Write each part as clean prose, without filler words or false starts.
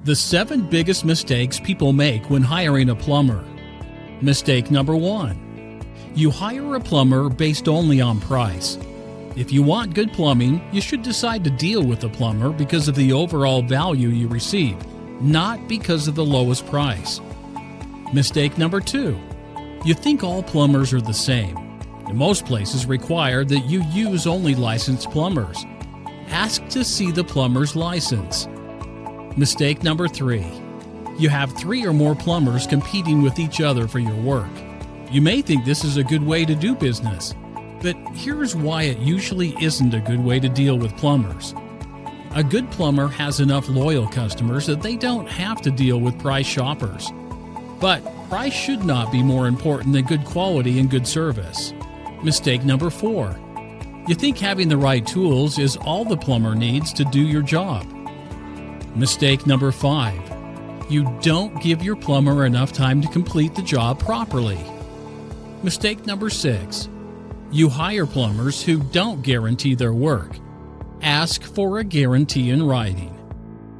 The 7 biggest mistakes people make when hiring a plumber. Mistake number 1. You hire a plumber based only on price. If you want good plumbing, you should decide to deal with a plumber because of the overall value you receive, not because of the lowest price. Mistake number 2. You think all plumbers are the same. Most places require that you use only licensed plumbers. Ask to see the plumber's license. Mistake number 3. You have 3 or more plumbers competing with each other for your work. You may think this is a good way to do business, but here's why it usually isn't a good way to deal with plumbers. A good plumber has enough loyal customers that they don't have to deal with price shoppers. But price should not be more important than good quality and good service. Mistake number 4. You think having the right tools is all the plumber needs to do your job. Mistake number 5. You don't give your plumber enough time to complete the job properly. Mistake number 6. You hire plumbers who don't guarantee their work. Ask for a guarantee in writing.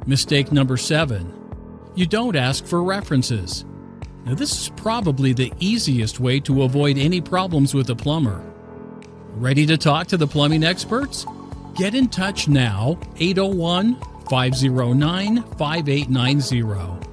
Mistake number 7. You don't ask for references. Now, this is probably the easiest way to avoid any problems with a plumber. Ready to talk to the plumbing experts? Get in touch now, 801-509-5890.